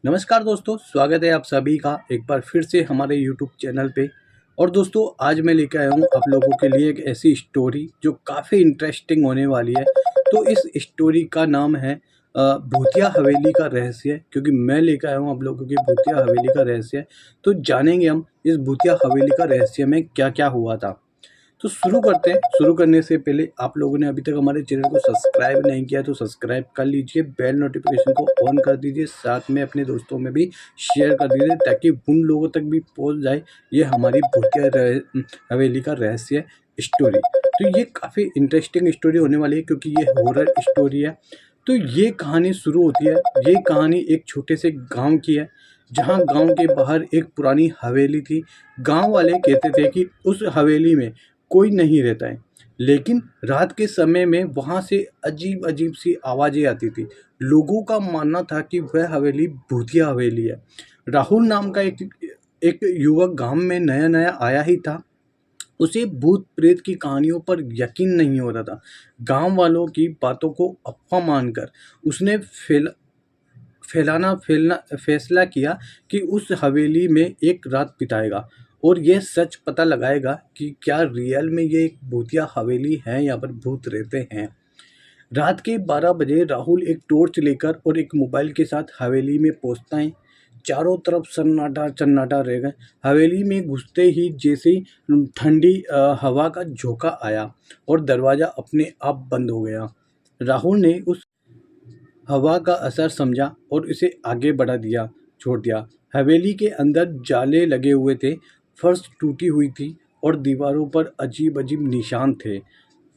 नमस्कार दोस्तों, स्वागत है आप सभी का एक बार फिर से हमारे यूट्यूब चैनल पे। और दोस्तों आज मैं लेकर आया हूँ आप लोगों के लिए एक ऐसी स्टोरी जो काफ़ी इंटरेस्टिंग होने वाली है। तो इस स्टोरी का नाम है भूतिया हवेली का रहस्य, क्योंकि मैं लेकर आया हूँ आप लोगों की भूतिया हवेली का रहस्य। तो जानेंगे हम इस भूतिया हवेली का रहस्य में क्या क्या हुआ था। तो शुरू करते हैं। शुरू करने से पहले आप लोगों ने अभी तक हमारे चैनल को सब्सक्राइब नहीं किया तो सब्सक्राइब कर लीजिए, बेल नोटिफिकेशन को ऑन कर दीजिए, साथ में अपने दोस्तों में भी शेयर कर दीजिए ताकि उन लोगों तक भी पहुंच जाए ये हमारी भूतिया हवेली का रहस्य स्टोरी। तो ये काफ़ी इंटरेस्टिंग स्टोरी होने वाली है क्योंकि ये हॉरर स्टोरी है। तो ये कहानी शुरू होती है। ये कहानी एक छोटे से गांव की है, जहां गांव के बाहर एक पुरानी हवेली थी। गांव वाले कहते थे कि उस हवेली में कोई नहीं रहता है, लेकिन रात के समय में वहाँ से अजीब अजीब सी आवाज़ें आती थी। लोगों का मानना था कि वह हवेली भूतिया हवेली है। राहुल नाम का एक एक युवक गांव में नया नया आया ही था। उसे भूत प्रेत की कहानियों पर यकीन नहीं हो रहा था। गांव वालों की बातों को अफवाह मानकर उसने फैलना फैसला किया कि उस हवेली में एक रात बिताएगा और यह सच पता लगाएगा कि क्या रियल में ये एक भूतिया हवेली है, यहाँ पर भूत रहते हैं। रात के 12 बजे राहुल एक टॉर्च लेकर और एक मोबाइल के साथ हवेली में पहुंचता है। चारों तरफ सन्नाटा सन्नाटा रह गए। हवेली में घुसते ही जैसे ही ठंडी हवा का झोंका आया और दरवाज़ा अपने आप बंद हो गया। राहुल ने उस हवा का असर समझा और इसे आगे बढ़ा दिया छोड़ दिया। हवेली के अंदर जाले लगे हुए थे, फर्श टूटी हुई थी और दीवारों पर अजीब अजीब निशान थे।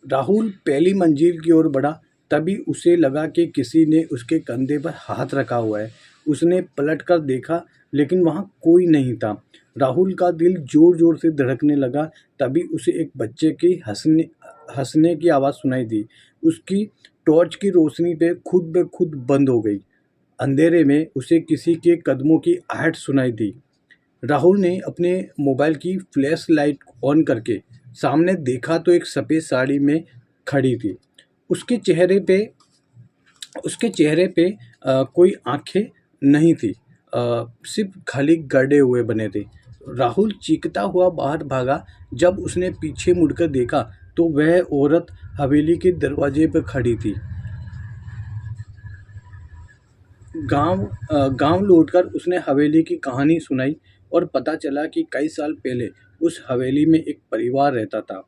राहुल पहली मंजिल की ओर बढ़ा, तभी उसे लगा कि किसी ने उसके कंधे पर हाथ रखा हुआ है। उसने पलटकर देखा, लेकिन वहाँ कोई नहीं था। राहुल का दिल जोर जोर से धड़कने लगा। तभी उसे एक बच्चे की हंसने हंसने की आवाज़ सुनाई दी। उसकी टॉर्च की रोशनी पे खुद ब खुद बंद हो गई। अंधेरे में उसे किसी के कदमों की आहट सुनाई दी। राहुल ने अपने मोबाइल की फ्लैश लाइट ऑन करके सामने देखा तो एक सफ़ेद साड़ी में खड़ी थी। उसके चेहरे पे उसके चेहरे पे कोई आंखें नहीं थी, सिर्फ खाली गड्ढे हुए बने थे। राहुल चीखता हुआ बाहर भागा। जब उसने पीछे मुड़कर देखा तो वह औरत हवेली के दरवाजे पर खड़ी थी। गांव लौटकर उसने हवेली की कहानी सुनाई और पता चला कि कई साल पहले उस हवेली में एक परिवार रहता था,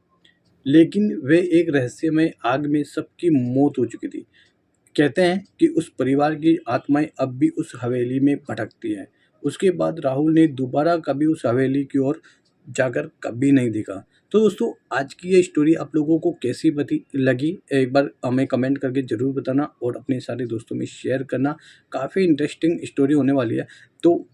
लेकिन वे एक रहस्यमय आग में सबकी मौत हो चुकी थी। कहते हैं कि उस परिवार की आत्माएं अब भी उस हवेली में भटकती हैं। उसके बाद राहुल ने दोबारा कभी उस हवेली की ओर जाकर कभी नहीं देखा। तो दोस्तों आज की ये स्टोरी आप लोगों को कैसी बती लगी, एक बार हमें कमेंट करके ज़रूर बताना और अपने सारे दोस्तों में शेयर करना। काफ़ी इंटरेस्टिंग स्टोरी होने वाली है। तो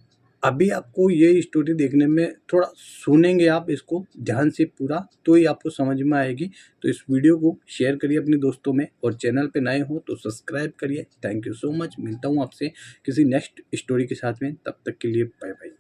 अभी आपको ये स्टोरी देखने में थोड़ा सुनेंगे आप इसको ध्यान से पूरा, तो ही आपको समझ में आएगी। तो इस वीडियो को शेयर करिए अपने दोस्तों में और चैनल पे नए हो तो सब्सक्राइब करिए। Thank you so much. मिलता हूँ आपसे किसी नेक्स्ट स्टोरी के साथ में, तब तक के लिए बाय बाय।